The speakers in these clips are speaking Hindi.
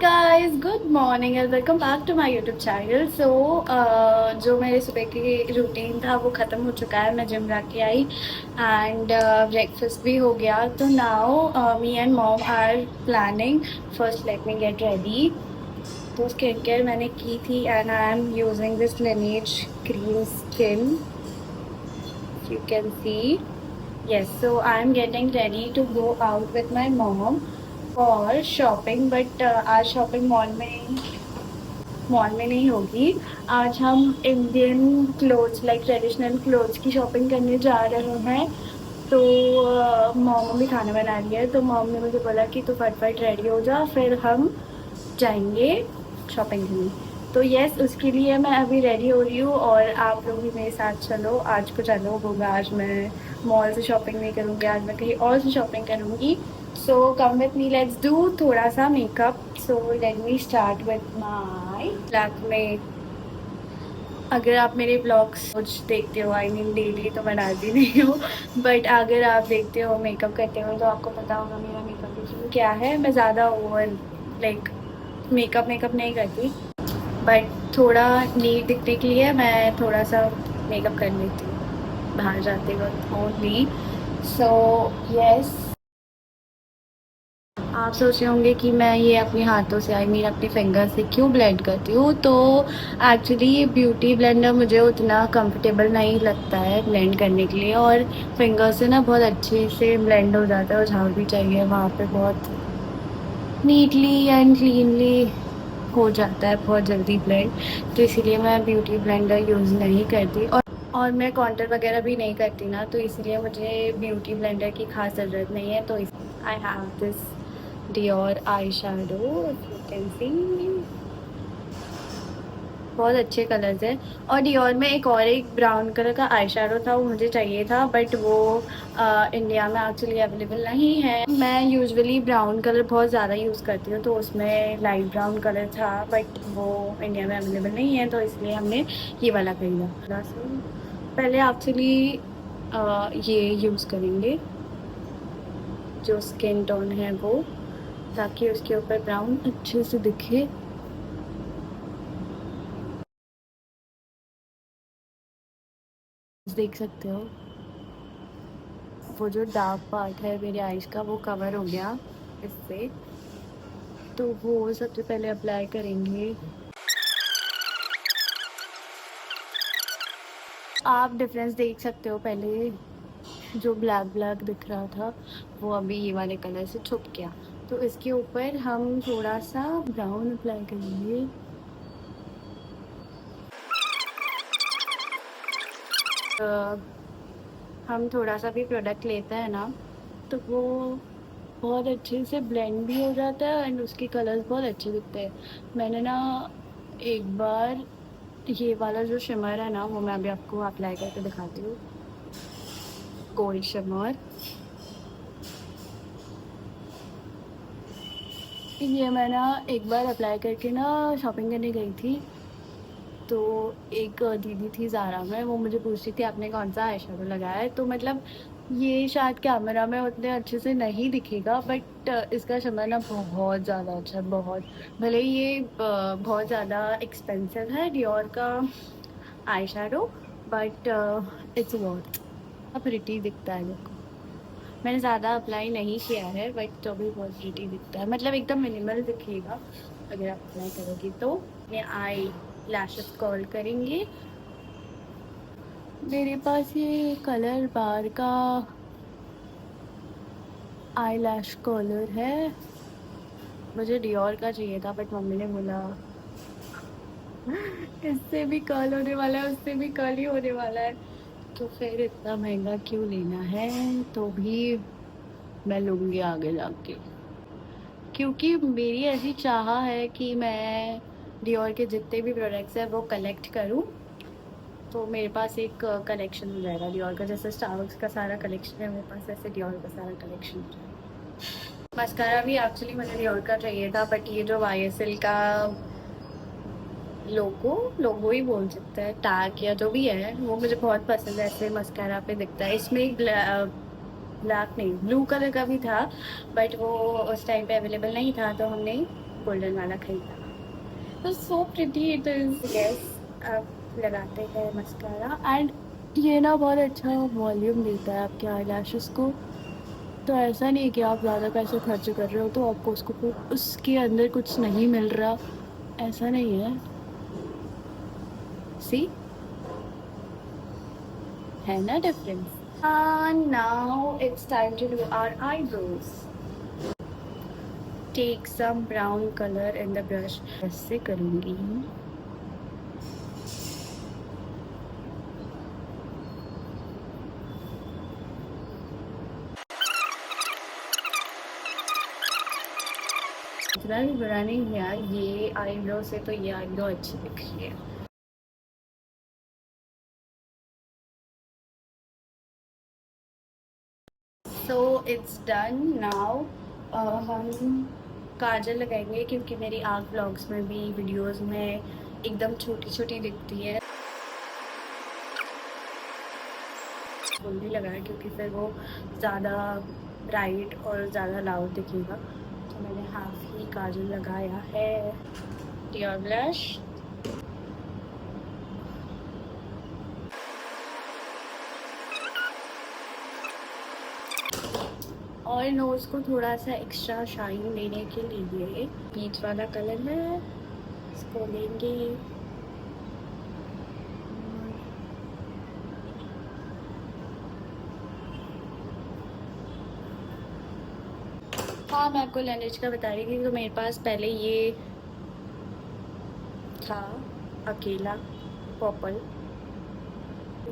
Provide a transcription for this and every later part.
Guys, good morning and welcome back to my YouTube channel. जो मेरे सुबह की रूटीन था वो ख़त्म हो चुका है। मैं जिम जाके आई एंड ब्रेकफास्ट भी हो गया। तो now me and mom are planning. First let me get ready. तो स्किन केयर मैंने की थी and I am using this Laneige cream skin, you can see. Yes, so I'm getting ready to go out with my mom for shopping, but आज शॉपिंग मॉल में नहीं होगी। आज हम Indian clothes like traditional clothes की शॉपिंग करने जा रहे हैं। तो मॉम भी खाना बना रही है, तो मॉम ने मुझे बोला कि तू फटफट रेडी हो जा, फिर हम जाएंगे शॉपिंग करने। तो यस, उसके लिए मैं अभी रेडी हो रही हूँ और आप लोग भी मेरे साथ चलो। आज कुछ अलग होगा। आज मैं मॉल से शॉपिंग नहीं करूँगी, आज मैं कहीं और से शॉपिंग करूँगी। So come with me, let's do थोड़ा सा makeup. So let me start with my black में। अगर आप मेरे ब्लॉग्स कुछ देखते हो, आई मीन डेली तो बनाती नहीं हूँ, बट अगर आप देखते हो मेकअप करते हो तो आपको पता होगा मेरा मेकअप रूटीन क्या है। मैं ज़्यादा ओवर लाइक मेकअप नहीं करती, बट थोड़ा नीट दिखने के लिए मैं थोड़ा सा मेकअप कर लेती हूँ बाहर जाते वक्त ओनली। सो यस, आप सोच रहे होंगे कि मैं ये अपने हाथों से आई मीन अपने फिंगर से क्यों ब्लेंड करती हूँ। तो एक्चुअली ब्यूटी ब्लेंडर मुझे उतना कंफर्टेबल नहीं लगता है ब्लेंड करने के लिए, और फिंगर से ना बहुत अच्छे से ब्लेंड हो जाता है और जहाँ भी चाहिए वहाँ पे बहुत नीटली एंड क्लीनली हो जाता है, बहुत जल्दी ब्लेंड। तो इसीलिए मैं ब्यूटी ब्लेंडर यूज़ नहीं करती, और मैं कॉन्टर वगैरह भी नहीं करती ना, तो इसलिए मुझे ब्यूटी ब्लेंडर की खास ज़रूरत नहीं है। तो I have this Dior eye shadow, you can सी। बहुत अच्छे कलर्स हैं। और डियोर में एक ब्राउन कलर का आई शेडो था, वो मुझे चाहिए था, बट वो इंडिया में एक्चुअली अवेलेबल नहीं है। मैं यूजुअली ब्राउन कलर बहुत ज़्यादा यूज़ करती हूँ, तो उसमें लाइट ब्राउन कलर था, बट वो इंडिया में अवेलेबल नहीं है, तो इसलिए हमने ये वाला खरीदा। पहले एक्चुअली ये यूज़ करेंगे जो स्किन टोन है वो, ताकि उसके ऊपर ब्राउन अच्छे से दिखे। देख सकते हो वो जो डार्क पार्ट है मेरे आईज का वो कवर हो गया इससे। तो वो सबसे पहले अप्लाई करेंगे। आप डिफरेंस देख सकते हो, पहले जो ब्लैक ब्लैक दिख रहा था वो अभी ये वाले कलर से छुप गया। तो इसके ऊपर हम थोड़ा सा ब्राउन अप्लाई करेंगे। हम थोड़ा सा भी प्रोडक्ट लेते हैं ना, तो वो बहुत अच्छे से ब्लेंड भी हो जाता है एंड उसके कलर्स बहुत अच्छे दिखते हैं। मैंने ना एक बार ये वाला जो शिमर है ना, वो मैं अभी आपको अप्लाई करके दिखाती हूँ। गोल्ड शिमर, ये मैं ना एक बार अप्लाई करके ना शॉपिंग करने गई थी। तो एक दीदी थी ज़ारा में, वो मुझे पूछ रही थी आपने कौन सा आई शेडो लगाया है। तो मतलब ये शायद कैमरा में उतने अच्छे से नहीं दिखेगा, बट इसका शिमर ना बहुत ज़्यादा अच्छा है, बहुत। भले ही ये बहुत ज़्यादा एक्सपेंसिव है डियोर का eye shadow, but it's worth. Pretty दिखता है देखो। मैंने ज़्यादा अप्लाई नहीं किया है, बट तो भी बहुत प्रिटी दिखता है, मतलब एकदम मिनिमल दिखेगा अगर आप अप्लाई करोगी तो। ये आई लैशेस कर्ल करेंगे। मेरे पास ये कलर बार का आई लैश कर्लर है, मुझे डियोर का चाहिए था, बट मम्मी ने बोला इससे भी कर्ल होने वाला है, उससे भी कर्ल ही होने वाला है, तो फिर इतना महंगा क्यों लेना है। तो भी मैं लूँगी आगे जाके, क्योंकि मेरी ऐसी चाह है कि मैं डियोर के जितने भी प्रोडक्ट्स हैं वो कलेक्ट करूं। तो मेरे पास एक कलेक्शन हो जाएगा डियोर का, जैसे स्टारबक्स का सारा कलेक्शन है मेरे पास, ऐसे डियोर का सारा कलेक्शन हो जाएगा। मस्कारा भी एक्चुअली मुझे डियोर का चाहिए था, बट ये जो YSL का लोगो लोगो ही बोल सकते हैं, टैग या जो भी है, वो मुझे बहुत पसंद है, ऐसे मस्कारा पे दिखता है। इसमें एक ब्लैक नहीं ब्लू कलर का भी था, बट वो उस टाइम पे अवेलेबल नहीं था, तो हमने गोल्डन वाला खरीदा। तो so pretty it is. Yes, अब लगाते हैं मस्कारा एंड ये ना बहुत अच्छा वॉल्यूम देता है आपके आई लैशेस को। तो ऐसा नहीं है कि आप ज़्यादा पैसे खर्च कर रहे हो तो आपको उसको उसके अंदर कुछ नहीं मिल रहा, ऐसा नहीं है। सी है ना difference. Now it's time to do our eyebrows. Take some brown colour in the brush. ऐसे करूँगी। इतना भी बुरा नहीं है यार, ये आईब्रो से तो ये आईब्रो अच्छी दिख रही है। So it's done now. हम काजल लगाएंगे क्योंकि मेरी आग व्लॉग्स में भी वीडियोस में एकदम छोटी छोटी दिखती है। फुल भी लगाया क्योंकि फिर वो ज़्यादा ब्राइट और ज़्यादा लाउड दिखेगा। तो मैंने हाफ ही काजल लगाया है। Dear blush. और नोज़ को थोड़ा सा एक्स्ट्रा शाइन देने के लिए पीच वाला कलर है, इसको लेंगे। हाँ, मैं आपको लैंग्वेज का बता रही थी। तो मेरे पास पहले ये था अकेला पर्पल,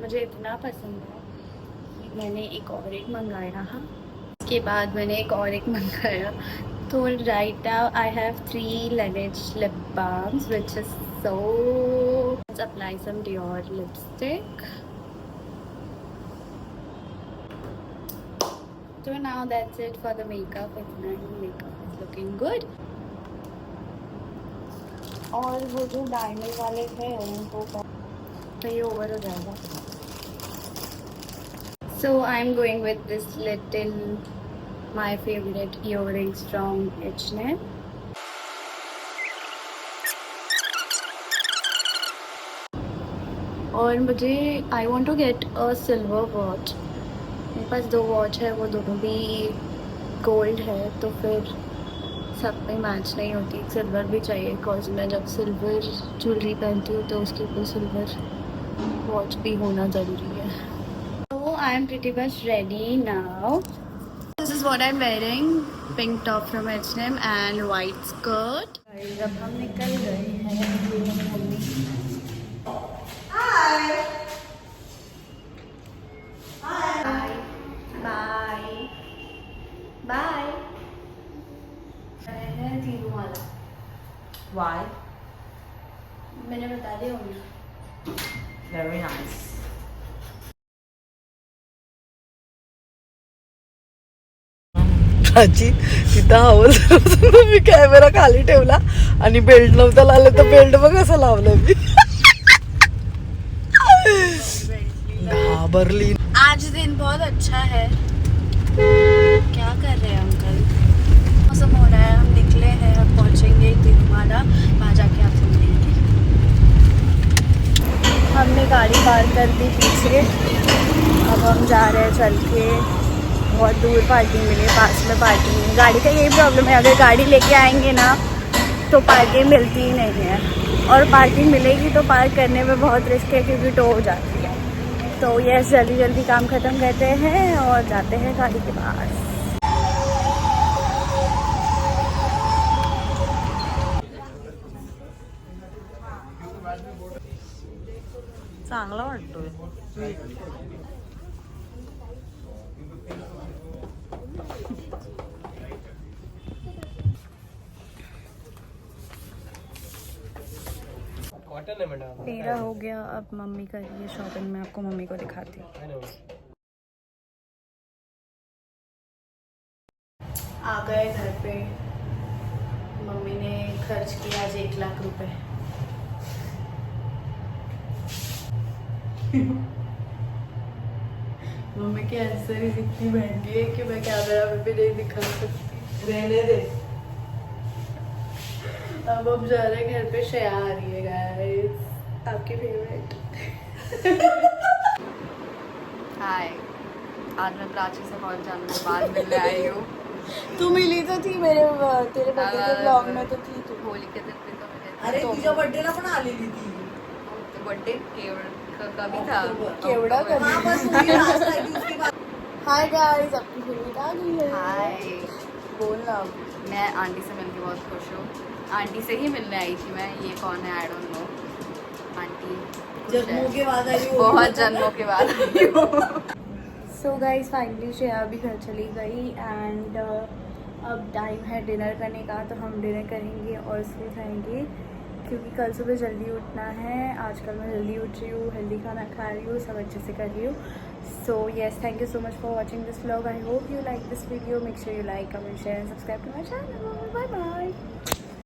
मुझे इतना पसंद है, मैंने एक और एक मंगाया। हाँ, उसके बाद मैंने एक और एक मंगाया। तो right now I have 3 Laneige lip balms which is so। let's apply some Dior lipstick. So now that's it for the makeup. इतना ही makeup is looking good. और वो जो डायमंड वाले थे उनको तो ये ओवर हो जाएगा। So I'm going with this little my favorite earrings from H&M. और मुझे I want to get a silver watch. मेरे पास 2 वॉच है, वो दोनों भी गोल्ड है, तो फिर सब में मैच नहीं होती। सिल्वर भी चाहिए बिकॉज मैं जब सिल्वर ज्वेलरी पहनती हूँ तो उसके ऊपर सिल्वर वॉच भी होना ज़रूरी है। तो I am pretty much ready now. This is what I am wearing, pink top from H&M and white skirt. जब हम निकल गए हैं बाय। तिरुमाला। Why? मैंने बता दिया होंगे। Very nice. आजी तिथं हवं मी कॅमेरा खाली ठेवला आणि बेल्ट नव्हता लावला तर बेल्ट बघ कसं लावलं मी घाबरली। आज दिन बहुत अच्छा है। क्या कर रहे हैं अंकल? मौसम हो रहा है, हम निकले हैं, अब पहुंचेंगे तिरुमाला, वहाँ जाके आपसे मिलेंगे। हमने गाड़ी पार्क कर दी पीछे, अब हम जा रहे हैं चल के। बहुत दूर पार्किंग मिली, पास में पार्किंग नहीं। गाड़ी का यही प्रॉब्लम है, अगर गाड़ी लेके आएंगे ना तो पार्किंग मिलती ही नहीं है, और पार्किंग मिलेगी तो पार्क करने में बहुत रिस्क है क्योंकि टो हो जाती है। तो यस, जल्दी जल्दी काम ख़त्म करते हैं और जाते हैं गाड़ी के पास। चांगला वाटतोय। मेरा हो गया, अब मम्मी का ये शॉपिंग मैं आपको मम्मी को दिखाती हूँ। आ गए घर पे, मम्मी ने खर्च किया आज 1 लाख रुपए। मम्मी की एक्सेसरीज इतनी महंगी है कि मैं कैमरा में भी नहीं दिखा सकती। रहने दे। अब जा रहे हैं घर पे, श्रेया आ रही है गाइस, आपकी फेवरेट। हाय, आज मैं प्राची से बहुत जानने के बाद मिलने आई हूँ। तू मिली तो थी मेरे तेरे बर्थडे के ब्लॉग में तो थी तू। होली के दिन भी तो मिले। अरे तुझा बर्थडे ना पण आलेली ती। बर्थडे कभी था? केवढा कधी? हाय गाइस, आपकी फेवरेट आ गई है। हाय, बोल ना। मैं आंटी से मिलके बहुत खुश हूँ। आंटी से ही मिलने आई थी मैं। ये कौन है आई डोंट नो। आंटी जन्मों के बाद आई हो। बहुत जन्मों के बाद आई हूँ। सो गाइस फाइनली श्रेया भी घर चली गई एंड अब टाइम है डिनर करने का, तो हम डिनर करेंगे और सो जाएंगे क्योंकि कल सुबह जल्दी उठना है। आजकल मैं जल्दी उठ रही हूँ, हेल्दी खाना खा रही हूँ, सब अच्छे से कर रही हूँ। So yes, thank you so much for watching this vlog. I hope you like this video. Make sure you like, comment, share and subscribe to my channel. Bye bye.